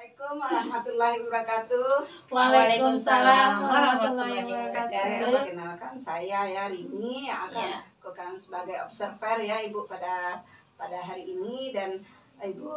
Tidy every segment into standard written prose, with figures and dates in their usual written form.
Assalamualaikum warahmatullahi wabarakatuh. Waalaikumsalam warahmatullahi wabarakatuh. Perkenalkan saya ya Rini yang akan sebagai observer ya Ibu pada hari ini, dan Ibu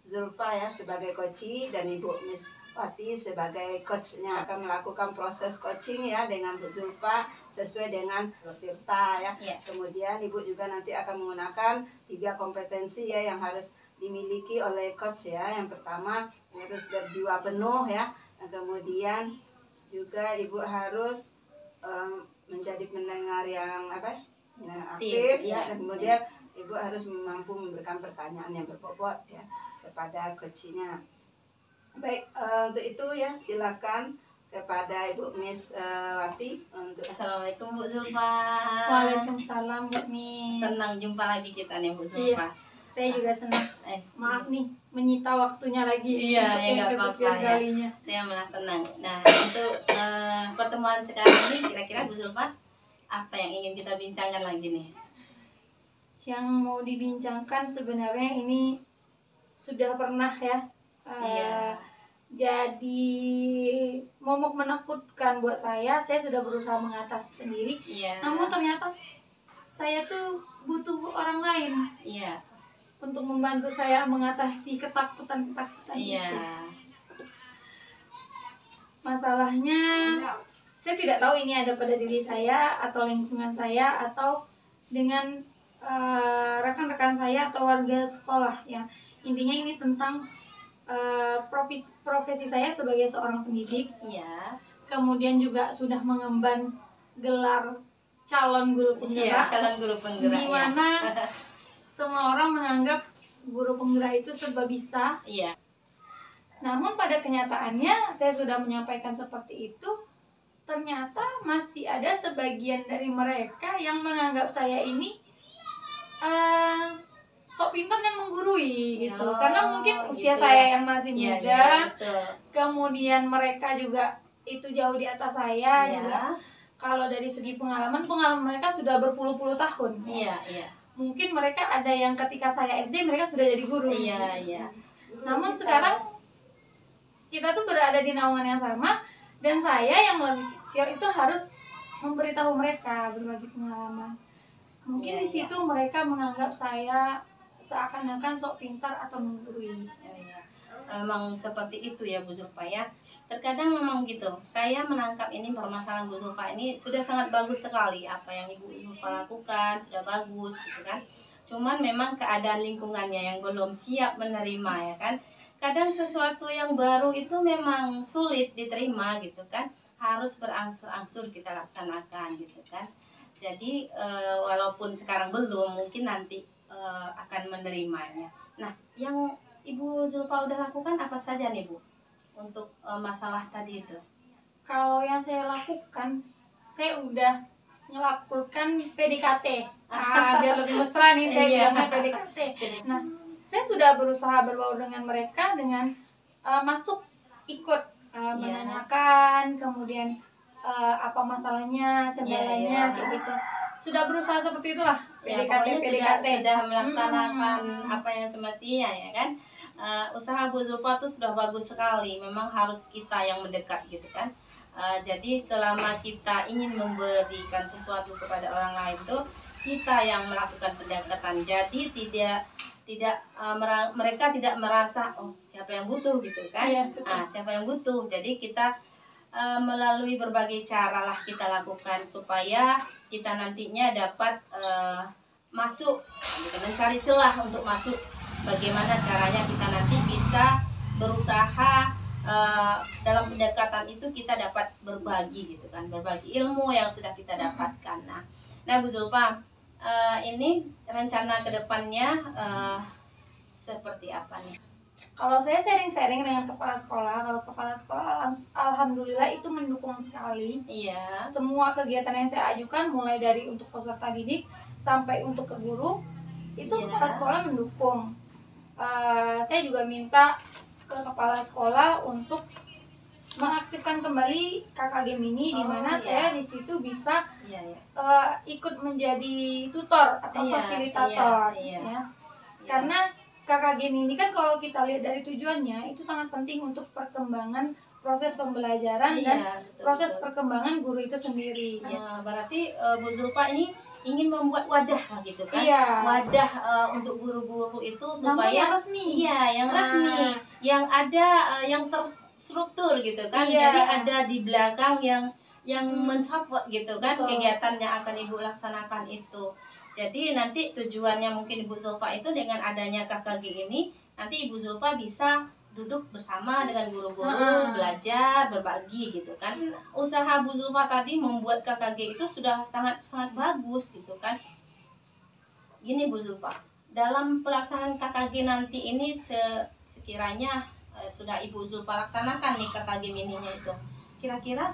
Zulfa ya sebagai coach dan Ibu Miss Wati sebagai coachnya akan melakukan proses coaching ya dengan Bu Zulfa sesuai dengan Tirta ya. Kemudian Ibu juga nanti akan menggunakan 3 kompetensi ya yang harus dimiliki oleh coach ya. Yang pertama harus berjiwa penuh ya. Kemudian juga Ibu harus menjadi pendengar yang aktif ya. Dan kemudian Ibu harus mampu memberikan pertanyaan yang berbobot ya kepada coachnya. Baik, untuk itu ya silakan kepada Ibu Miss Wati untuk. Assalamualaikum Bu Zulfa. Waalaikumsalam Bu Miss. Senang jumpa lagi kita nih Bu Zulfa. Saya juga senang. Maaf nih menyita waktunya lagi. Iya, ya nggak apa-apa ya. Saya malah senang. Nah, untuk pertemuan sekarang ini kira-kira Bu Zulfa apa yang ingin kita bincangkan lagi nih? Yang mau dibincangkan sebenarnya ini sudah pernah ya. Jadi momok menakutkan buat saya sudah berusaha mengatasi sendiri. Namun ternyata saya tuh butuh orang lain untuk membantu saya mengatasi ketakutan itu. Masalahnya saya tidak tahu ini ada pada diri saya atau lingkungan saya atau dengan rekan-rekan saya atau warga sekolah ya. Intinya ini tentang profesi saya sebagai seorang pendidik. Kemudian juga sudah mengemban gelar calon guru penggerak. Di mana semua orang menganggap guru penggerak itu serba bisa. Namun pada kenyataannya saya sudah menyampaikan seperti itu, ternyata masih ada sebagian dari mereka yang menganggap saya ini sok pintar dan menggurui gitu. Karena mungkin usia saya yang masih muda. Kemudian mereka juga itu jauh di atas saya juga. Kalau dari segi pengalaman mereka sudah berpuluh-puluh tahun. Mungkin mereka ada yang ketika saya SD mereka sudah jadi guru. Namun sekarang kita tuh berada di naungan yang sama, dan saya yang lebih kecil itu harus memberitahu mereka, berbagi pengalaman. Mungkin di situ mereka menganggap saya seakan-akan sok pintar atau menggurui. Memang seperti itu ya Bu Zulfa ya. Terkadang memang gitu. Saya menangkap ini permasalahan Bu Zulfa ini sudah sangat bagus sekali. Apa yang Ibu Zulfa lakukan sudah bagus gitu kan. Cuman memang keadaan lingkungannya yang belum siap menerima ya kan. Kadang sesuatu yang baru itu memang sulit diterima gitu kan. Harus berangsur-angsur kita laksanakan gitu kan. Jadi walaupun sekarang belum, mungkin nanti akan menerimanya. Nah, yang Ibu Zulfa udah lakukan apa saja nih Bu untuk masalah tadi itu? Kalau yang saya lakukan, saya udah melakukan PDKT. Biar lebih mesra nih saya bilangnya PDKT. Nah, saya sudah berusaha berbaur dengan mereka dengan masuk ikut menanyakan, kemudian apa masalahnya, kendalanya kayak gitu. Sudah berusaha seperti itulah. PDKT. Sudah melaksanakan apa yang semestinya ya kan. Usaha Bu Zulfa itu sudah bagus sekali. Memang harus kita yang mendekat gitu kan. Jadi selama kita ingin memberikan sesuatu kepada orang lain tuh kita yang melakukan pendekatan. Jadi mereka tidak merasa siapa yang butuh gitu kan. Siapa yang butuh. Jadi kita melalui berbagai cara lah kita lakukan supaya kita nantinya dapat masuk, mencari celah untuk masuk. Bagaimana caranya kita nanti bisa berusaha dalam pendekatan itu kita dapat berbagi gitu kan, berbagi ilmu yang sudah kita dapatkan. Nah Bu Zulfa, ini rencana kedepannya seperti apa nih? Kalau saya sharing-sharing dengan kepala sekolah, kalau kepala sekolah alhamdulillah itu mendukung sekali. Semua kegiatan yang saya ajukan mulai dari untuk peserta didik sampai untuk ke guru itu kepala sekolah mendukung. Saya juga minta ke kepala sekolah untuk mengaktifkan kembali KKG Mini, di mana saya di situ bisa ikut menjadi tutor atau fasilitator. Karena KKG ini kan kalau kita lihat dari tujuannya itu sangat penting untuk perkembangan proses pembelajaran dan betul, proses betul. perkembangan guru itu sendiri. Ya, berarti Bu Zulfa ini ingin membuat wadah lah gitu kan. Iya. Wadah untuk guru-guru itu Namun supaya yang resmi. Iya, yang Nah. resmi, yang ada yang terstruktur gitu kan. Iya. Jadi ada di belakang yang mensupport gitu kan. Betul. Kegiatan yang akan Ibu laksanakan itu. Jadi nanti tujuannya mungkin Ibu Zulfa itu dengan adanya KKG ini, nanti Ibu Zulfa bisa duduk bersama dengan guru-guru, belajar, berbagi gitu kan. Usaha Bu Zulfa tadi membuat KKG itu sudah sangat bagus gitu kan. Gini Bu Zulfa, dalam pelaksanaan KKG nanti ini sekiranya sudah Ibu Zulfa laksanakan nih KKG mininya itu, kira-kira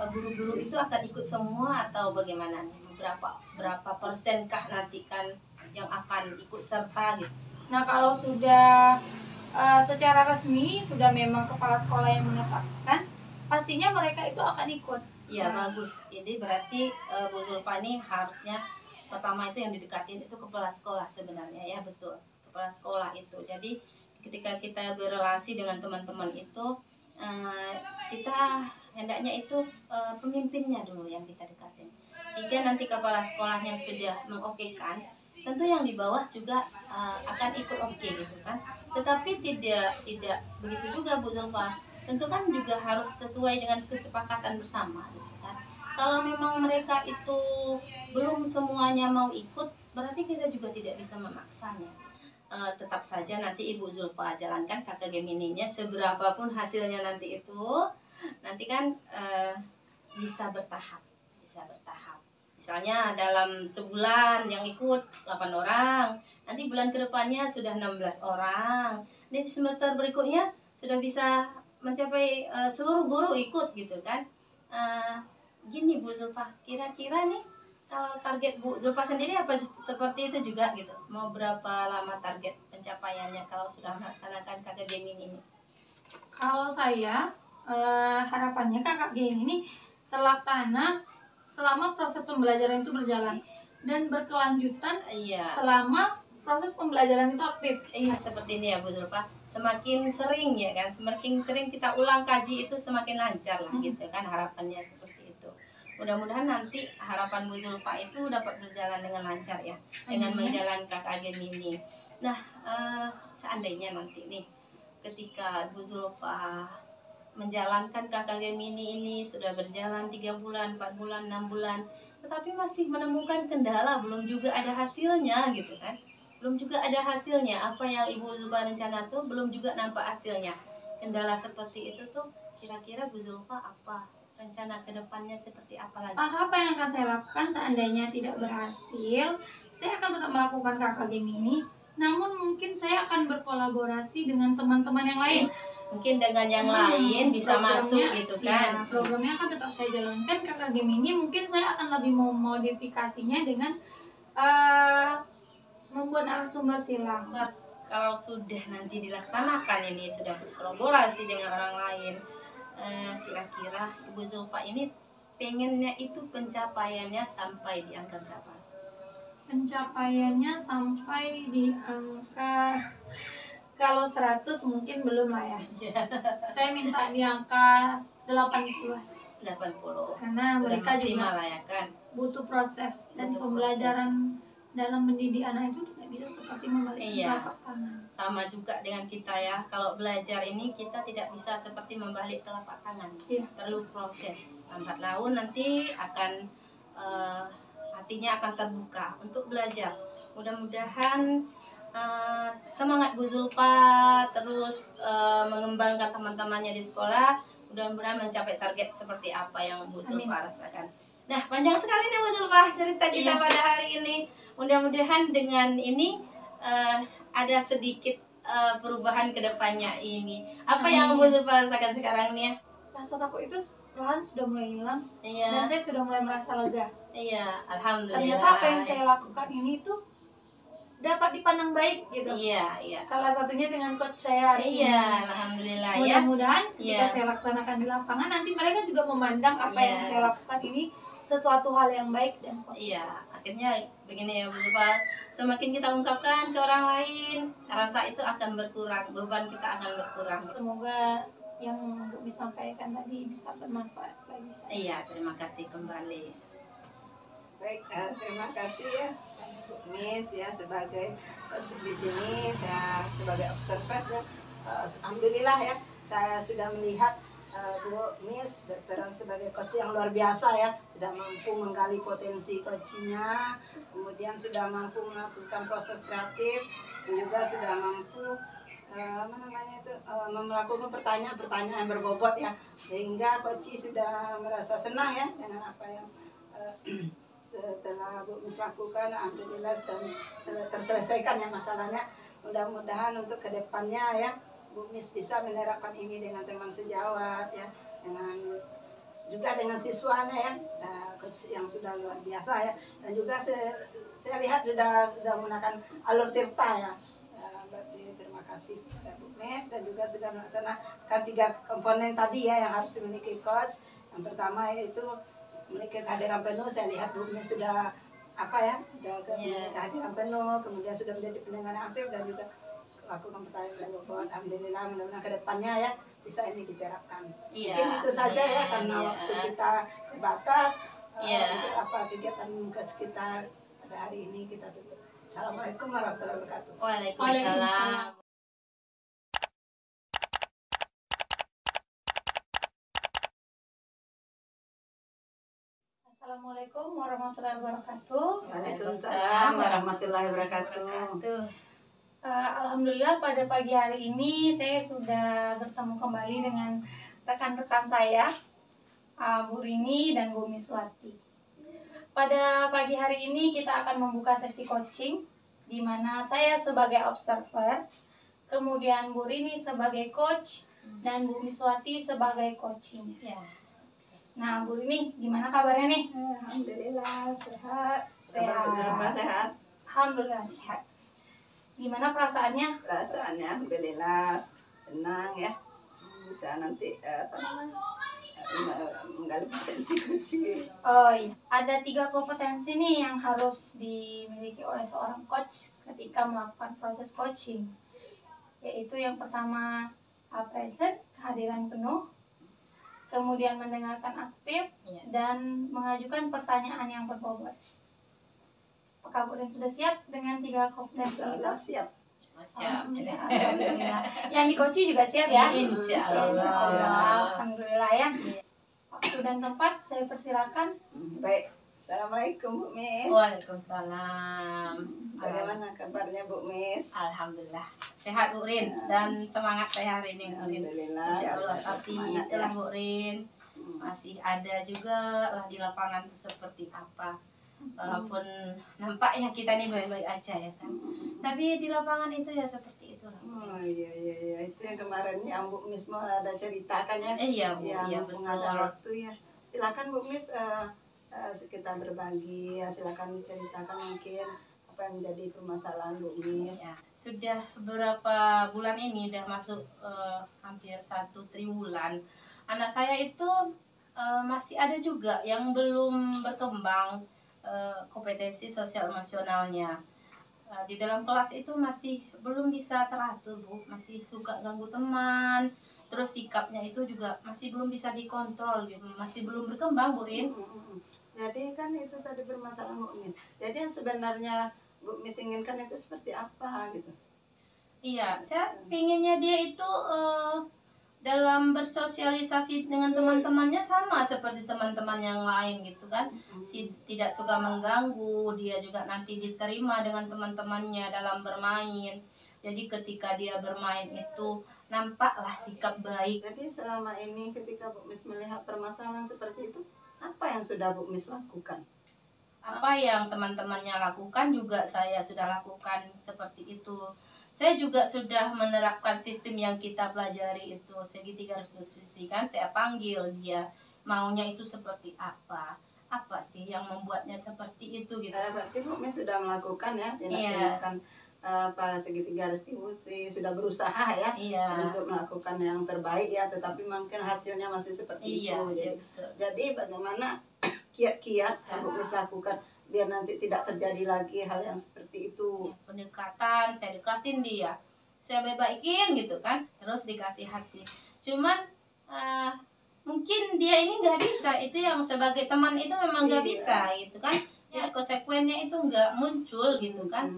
guru-guru itu akan ikut semua atau bagaimana nih? Berapa persenkah nanti kan yang akan ikut serta gitu? Nah, kalau sudah secara resmi sudah memang kepala sekolah yang menetapkan, pastinya mereka itu akan ikut. Iya, bagus. Jadi berarti Bu Zulfa ini harusnya pertama itu yang didekatin itu kepala sekolah sebenarnya, ya betul, kepala sekolah itu. Jadi ketika kita berrelasi dengan teman-teman itu, kita hendaknya itu pemimpinnya dulu yang kita dekatin. Jika nanti kepala sekolahnya sudah mengokekan, tentu yang di bawah juga akan ikut oke gitu kan. Tetapi tidak begitu juga Bu Zulfa. Tentu kan juga harus sesuai dengan kesepakatan bersama gitu kan. Kalau memang mereka itu belum semuanya mau ikut, berarti kita juga tidak bisa memaksanya. Tetap saja nanti Ibu Zulfa jalankan KKG mininya, seberapapun hasilnya nanti itu, nanti kan bisa bertahap. Misalnya dalam sebulan yang ikut 8 orang, nanti bulan kedepannya sudah 16 orang. Di semester berikutnya sudah bisa mencapai seluruh guru ikut gitu kan. Gini Bu Zulfa, kira-kira nih kalau target Bu Zulfa sendiri apa seperti itu juga gitu? Mau berapa lama target pencapaiannya kalau sudah melaksanakan KKG mini ini? Kalau saya harapannya KKG ini terlaksana selama proses pembelajaran itu berjalan dan berkelanjutan selama proses pembelajaran itu aktif. Iya, seperti ini ya Bu Zulfa. Semakin sering ya kan, semakin sering kita ulang kaji itu semakin lancar lah gitu kan, harapannya seperti itu. Mudah-mudahan nanti harapan Bu Zulfa itu dapat berjalan dengan lancar ya, dengan menjalankan KKG mini. Nah, seandainya nanti nih ketika Bu Zulfa menjalankan KKG mini ini sudah berjalan 3 bulan, 4 bulan, 6 bulan, tetapi masih menemukan kendala, belum juga ada hasilnya gitu kan. Belum juga ada hasilnya, apa yang Ibu Zulfa rencana tuh belum juga nampak hasilnya. Kendala seperti itu tuh kira-kira Bu Zulfa apa rencana kedepannya seperti apa lagi? Apa yang akan saya lakukan seandainya tidak berhasil? Saya akan tetap melakukan KKG mini, namun mungkin saya akan berkolaborasi dengan teman-teman yang lain. Mungkin dengan yang lain bisa masuk gitu kan. Ya, programnya akan tetap saya jalankan. KKG mini mungkin saya akan lebih memodifikasinya dengan membuat narasumber silang. Kalau sudah nanti dilaksanakan ini, sudah berkolaborasi dengan orang lain, kira-kira Ibu Zulfa ini pengennya itu pencapaiannya sampai di angka berapa? Pencapaiannya sampai di angka, kalau 100 mungkin belum lah ya. Saya minta di angka 80 aja. 80. Karena sudah mereka juga lah ya kan. Butuh proses dan Butuh pembelajaran dalam mendidik anak itu tidak bisa seperti membalik telapak tangan. Sama juga dengan kita ya. Kalau belajar ini kita tidak bisa seperti membalik telapak tangan. Perlu proses. Lambat laun nanti akan hatinya akan terbuka untuk belajar. Mudah-mudahan semangat Bu Zulfa terus mengembangkan teman-temannya di sekolah, mudah-mudahan mencapai target seperti apa yang Bu Zulfa rasakan. Nah, panjang sekali nih Bu Zulfa cerita kita pada hari ini. Mudah-mudahan dengan ini ada sedikit perubahan ke depannya ini. Apa yang Bu Zulfa rasakan sekarang nih ya? Rasa takut itu perlahan sudah mulai hilang, dan saya sudah mulai merasa lega. Iya, alhamdulillah. Ternyata apa yang saya lakukan ini tuh dapat dipandang baik gitu. Iya. Salah satunya dengan coach saya. Alhamdulillah ya. Mudah-mudahan jika saya laksanakan di lapangan, nanti mereka juga memandang apa yang saya lakukan ini sesuatu hal yang baik dan positif. Iya, akhirnya begini ya Bu Zulfa, semakin kita ungkapkan ke orang lain, rasa itu akan berkurang, beban kita akan berkurang. Semoga yang Bu Miss sampaikan tadi bisa bermanfaat bagi saya. Iya, terima kasih kembali. Baik, terima kasih ya Bu Miss ya sebagai di sini saya sebagai observer ya. Alhamdulillah ya saya sudah melihat Bu Miss berperan sebagai coach yang luar biasa ya, sudah mampu menggali potensi coachnya, kemudian sudah mampu melakukan proses kreatif, dan juga sudah mampu melakukan pertanyaan-pertanyaan yang berbobot ya, sehingga coach sudah merasa senang ya dengan apa yang telah Bu Miss lakukan. Alhamdulillah sudah terselesaikan ya masalahnya. Mudah-mudahan untuk kedepannya ya Bu Miss bisa menerapkan ini dengan teman sejawat ya, dengan siswanya ya, coach yang sudah luar biasa ya, dan juga saya lihat sudah menggunakan alur tirta ya. Berarti terima kasih kepada Bu Miss dan juga sudah melaksanakan 3 komponen tadi ya yang harus dimiliki coach. Yang pertama yaitu memiliki kehadiran penuh. Saya lihat Bu Miss sudah kehadiran penuh, kemudian sudah menjadi pendengar yang aktif dan juga lakukan pertanyaan buat. Alhamdulillah, mudah-mudahan kedepannya ya bisa ini diterapkan. Mungkin itu saja ya karena waktu kita terbatas. Untuk kegiatan coach kita pada hari ini kita tutup. Assalamualaikum warahmatullahi wabarakatuh. Waalaikumsalam. Assalamualaikum warahmatullahi wabarakatuh. Waalaikumsalam warahmatullahi wabarakatuh. Alhamdulillah pada pagi hari ini saya sudah bertemu kembali dengan rekan-rekan saya, Bu Rini dan Bu Miswati. Pada pagi hari ini kita akan membuka sesi coaching, di mana saya sebagai observer, kemudian Bu Rini sebagai coach, dan Bu Miswati sebagai coaching. Ya. Nah, Bu Rini, gimana kabarnya nih? Alhamdulillah sehat. Sehat. Alhamdulillah sehat. Gimana perasaannya? Perasaannya alhamdulillah tenang ya. Bisa nanti menggali potensi coaching. Oh iya, ada 3 kompetensi nih yang harus dimiliki oleh seorang coach ketika melakukan proses coaching. Yaitu yang pertama present, kehadiran penuh, kemudian mendengarkan aktif, dan mengajukan pertanyaan yang berbobot. Apakah Bu Rin sudah siap dengan 3 kompetensi itu? Siap. Alhamdulillah. Yang di coaching juga siap ya? Insya Allah. Alhamdulillah ya. Waktu dan tempat saya persilakan. Baik. Assalamualaikum Bu Miss. Waalaikumsalam. Bagaimana kabarnya Bu Miss? Alhamdulillah sehat Bu Rin dan semangat saya hari ini Bu Rin. Alhamdulillah. Insya Allah. Tapi itulah Bu Rin, masih ada juga lah di lapangan tuh seperti apa. Walaupun nampaknya kita ini baik-baik aja ya kan, tapi di lapangan itu ya seperti itulah. Oh iya itu yang kemarin yang Bu Miss mau ada ceritakan ya. Iya Bu, iya betul. betul. Ada waktu ya. Silakan Bu Miss kita berbagi ya, silakan ceritakan mungkin apa yang menjadi permasalahan Bu Miss. Ya, sudah beberapa bulan ini udah masuk hampir 1 triwulan. Anak saya itu masih ada juga yang belum berkembang kompetensi sosial emosionalnya. Di dalam kelas itu masih belum bisa teratur Bu, masih suka ganggu teman, terus sikapnya itu juga masih belum bisa dikontrol gitu, masih belum berkembang Bu Rin. Jadi kan itu tadi bermasalah Bu Miss. Jadi yang sebenarnya Bu Miss inginkan itu seperti apa gitu? Iya, saya pinginnya dia itu dalam bersosialisasi dengan teman-temannya sama seperti teman-teman yang lain gitu kan. Tidak suka mengganggu, dia juga nanti diterima dengan teman-temannya dalam bermain. Jadi ketika dia bermain itu nampaklah sikap baik. Jadi selama ini ketika Bu Miss melihat permasalahan seperti itu, apa yang sudah Bu Miss lakukan? Apa yang teman-temannya lakukan juga saya sudah lakukan seperti itu. Saya juga sudah menerapkan sistem yang kita pelajari itu, segitiga restitusi kan, saya panggil dia maunya itu seperti apa sih yang membuatnya seperti itu gitu. Berarti Bu Miss sudah melakukan ya tindakan segitiga restitusi, sudah berusaha ya untuk melakukan yang terbaik ya, tetapi mungkin hasilnya masih seperti itu. Iya, Jadi bagaimana kiat-kiat yang Bu Miss lakukan biar nanti tidak terjadi lagi hal yang seperti itu. Pendekatan, saya dekatin dia, saya baikin gitu kan, terus dikasih hati. Cuman mungkin dia ini nggak bisa, itu yang sebagai teman itu memang nggak bisa gitu kan, ya konsekuennya itu nggak muncul gitu kan.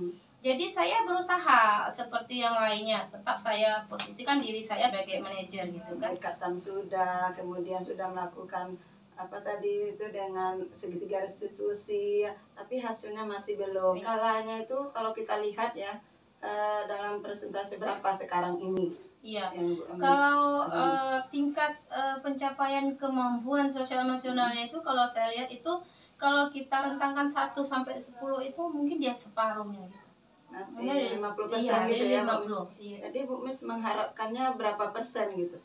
Jadi saya berusaha seperti yang lainnya, tetap saya posisikan diri saya sebagai manajer gitu kan. Pendekatan sudah, kemudian sudah melakukan apa tadi itu dengan segitiga restitusi, tapi hasilnya masih belum. Kalanya itu kalau kita lihat ya, dalam persentase berapa sekarang ini? Iya, kalau tingkat pencapaian kemampuan sosial emosionalnya itu kalau saya lihat itu, kalau kita rentangkan 1 sampai 10 itu mungkin dia separuhnya gitu. Masih 50% iya, gitu ya. 50. Iya. Jadi Bu Mis mengharapkannya berapa persen gitu?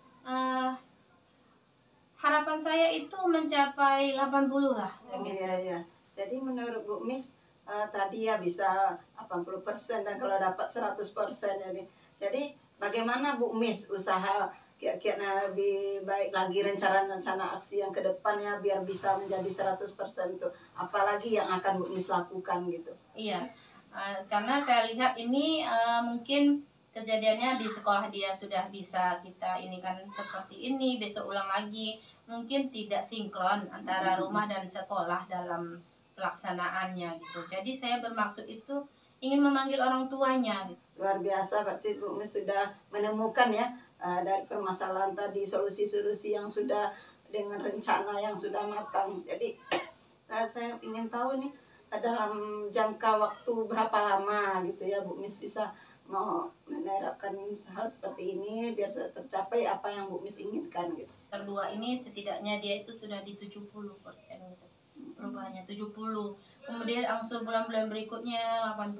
Harapan saya itu mencapai 80 lah. Oh iya iya. Jadi menurut Bu Mis tadi ya bisa 80% dan kalau dapat 100% jadi. Jadi bagaimana Bu Mis usaha kira-kira lebih baik lagi rencana-rencana aksi yang ke depannya biar bisa menjadi 100% tuh. Apalagi yang akan Bu Mis lakukan gitu. Iya. Karena saya lihat ini mungkin kejadiannya di sekolah dia sudah bisa kita ini kan seperti ini, besok ulang lagi, mungkin tidak sinkron antara rumah dan sekolah dalam pelaksanaannya gitu. Jadi saya bermaksud itu ingin memanggil orang tuanya gitu. Luar biasa, berarti Bu Mis sudah menemukan ya dari permasalahan tadi solusi-solusi yang sudah dengan rencana yang sudah matang. Jadi saya ingin tahu nih dalam jangka waktu berapa lama gitu ya Bu Mis bisa mau menerapkan hal seperti ini biar tercapai apa yang Bu Mis inginkan gitu. Kedua ini setidaknya dia itu sudah di 70% gitu. Perubahannya 70. Kemudian angsur bulan-bulan berikutnya 80.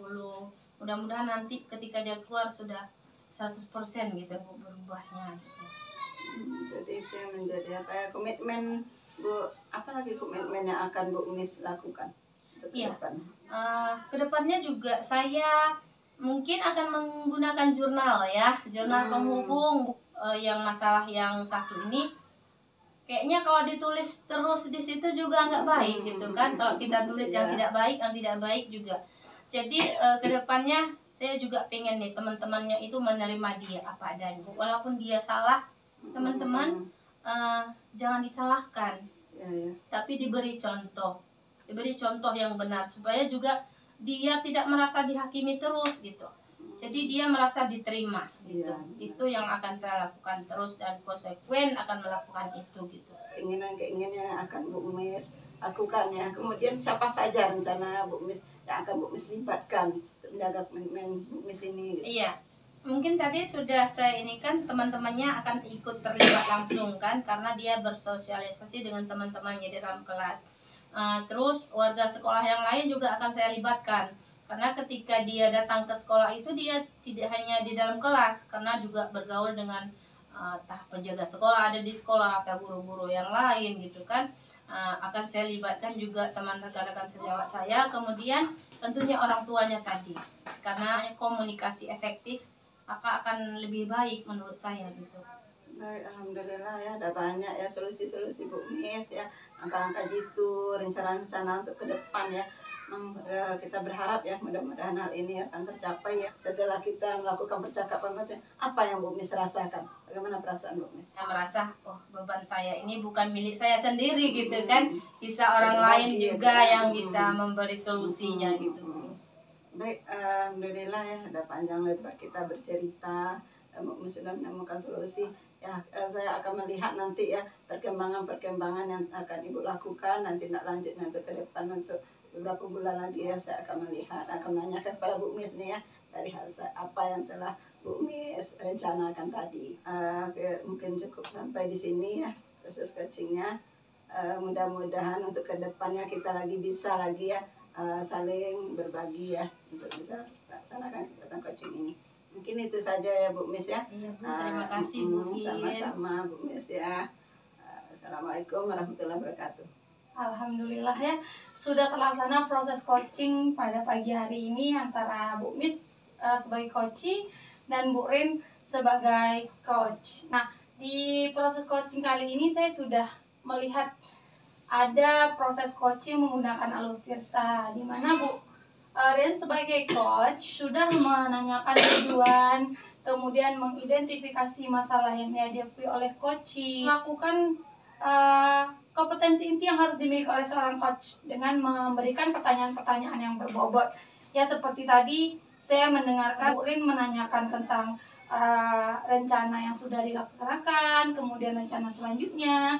Mudah-mudahan nanti ketika dia keluar sudah 100% gitu berubahnya gitu. Jadi itu yang menjadi apa ya, komitmen Bu, apa lagi komitmen yang akan Bu Mis lakukan? Iya, kedepannya juga saya mungkin akan menggunakan jurnal ya, jurnal penghubung yang masalah yang satu ini. Kayaknya kalau ditulis terus di situ juga nggak baik gitu kan. Kalau kita tulis yang tidak baik juga. Jadi kedepannya saya juga pengen nih teman-temannya itu menerima dia apa adanya. Walaupun dia salah, teman-teman jangan disalahkan, tapi diberi contoh yang benar supaya juga dia tidak merasa dihakimi terus gitu. Jadi dia merasa diterima gitu. Itu yang akan saya lakukan terus dan konsekuen akan melakukan itu gitu. Keinginan yang akan Bu Mis lakukan ya. Kemudian siapa saja rencana Bu Mis yang akan Bu Mis libatkan untuk menjaga komitmen Bu Mis ini gitu. Iya. Mungkin tadi sudah saya ini kan teman-temannya akan ikut terlibat langsung kan karena dia bersosialisasi dengan teman-temannya di dalam kelas. Terus warga sekolah yang lain juga akan saya libatkan karena ketika dia datang ke sekolah itu dia tidak hanya di dalam kelas karena juga bergaul dengan penjaga sekolah ada di sekolah atau guru-guru yang lain gitu kan. Akan saya libatkan juga teman rekan-rekan sejawat saya, kemudian tentunya orang tuanya tadi karena komunikasi efektif maka akan lebih baik menurut saya gitu. Baik, alhamdulillah ya ada banyak ya solusi-solusi Bu Mis ya, angka-angka gitu, rencana-rencana untuk ke depan ya. Kita berharap ya mudah-mudahan hal ini akan tercapai ya. Setelah kita melakukan percakapan macam apa yang Bu Mis rasakan? Bagaimana perasaan Bu Mis? Saya merasa beban saya ini bukan milik saya sendiri gitu kan, bisa orang lain juga yang bisa memberi solusinya gitu. Baik, alhamdulillah ya ada panjang lebar kita bercerita. Bu Mis sudah menemukan solusi ya. Saya akan melihat nanti ya perkembangan yang akan Ibu lakukan nanti lanjut nanti ke depan untuk beberapa bulan lagi ya. Saya akan melihat, akan menanyakan kepada Bu Mis nih ya dari apa yang telah Bu Mis rencanakan tadi. Mungkin cukup sampai di sini ya proses coachingnya. Mudah-mudahan untuk kedepannya kita bisa lagi ya saling berbagi ya untuk bisa melaksanakan kegiatan coaching ini. Mungkin itu saja ya Bu Mis ya. Iya, Bu, terima kasih Bu. Sama-sama Bu Mis ya. Assalamualaikum warahmatullahi wabarakatuh. Alhamdulillah ya sudah terlaksana proses coaching pada pagi hari ini antara Bu Mis sebagai coaching dan Bu Rin sebagai coach. Nah, di proses coaching kali ini saya sudah melihat ada proses coaching menggunakan alur tirta, di mana Bu Rin sebagai coach sudah menanyakan tujuan, kemudian mengidentifikasi masalah yang dihadapi oleh coaching, melakukan kompetensi inti yang harus dimiliki oleh seorang coach dengan memberikan pertanyaan-pertanyaan yang berbobot. Ya seperti tadi saya mendengarkan Bu Rin menanyakan tentang rencana yang sudah dilaksanakan, kemudian rencana selanjutnya.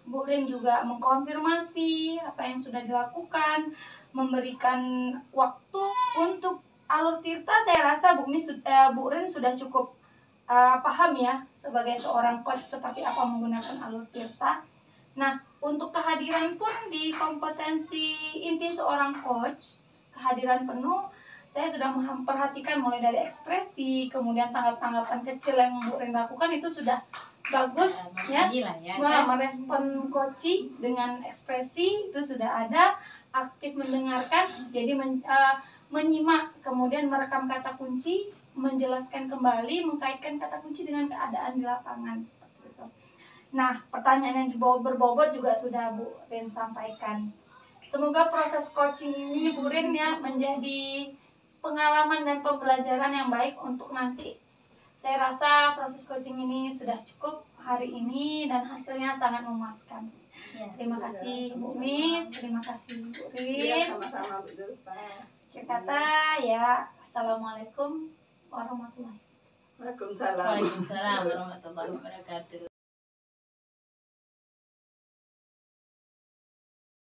Bu Rin juga mengkonfirmasi apa yang sudah dilakukan, memberikan waktu untuk alur tirta. Saya rasa Bu Rin sudah cukup paham ya sebagai seorang coach seperti apa menggunakan alur tirta. Nah, untuk kehadiran pun di kompetensi inti seorang coach, kehadiran penuh, saya sudah memperhatikan mulai dari ekspresi, kemudian tanggapan kecil yang Bu Rin lakukan itu sudah bagus ya. Merespon coaching dengan ekspresi itu sudah ada, aktif mendengarkan, jadi menyimak, kemudian merekam kata kunci, menjelaskan kembali, mengkaitkan kata kunci dengan keadaan di lapangan seperti itu. Nah, pertanyaan yang berbobot juga sudah Bu Rin sampaikan. Semoga proses coaching ini Bu Rin ya menjadi pengalaman dan pembelajaran yang baik untuk nanti. Saya rasa proses coaching ini sudah cukup hari ini dan hasilnya sangat memuaskan. Ya. Terima kasih Bu Mis, terima kasih Bu Rin. Iya, sama-sama Bu Zulfa. Akhir kata ya, Assalamualaikum warahmatullahi wabarakatuh. Waalaikumsalam. Waalaikumsalam warahmatullahi wabarakatuh.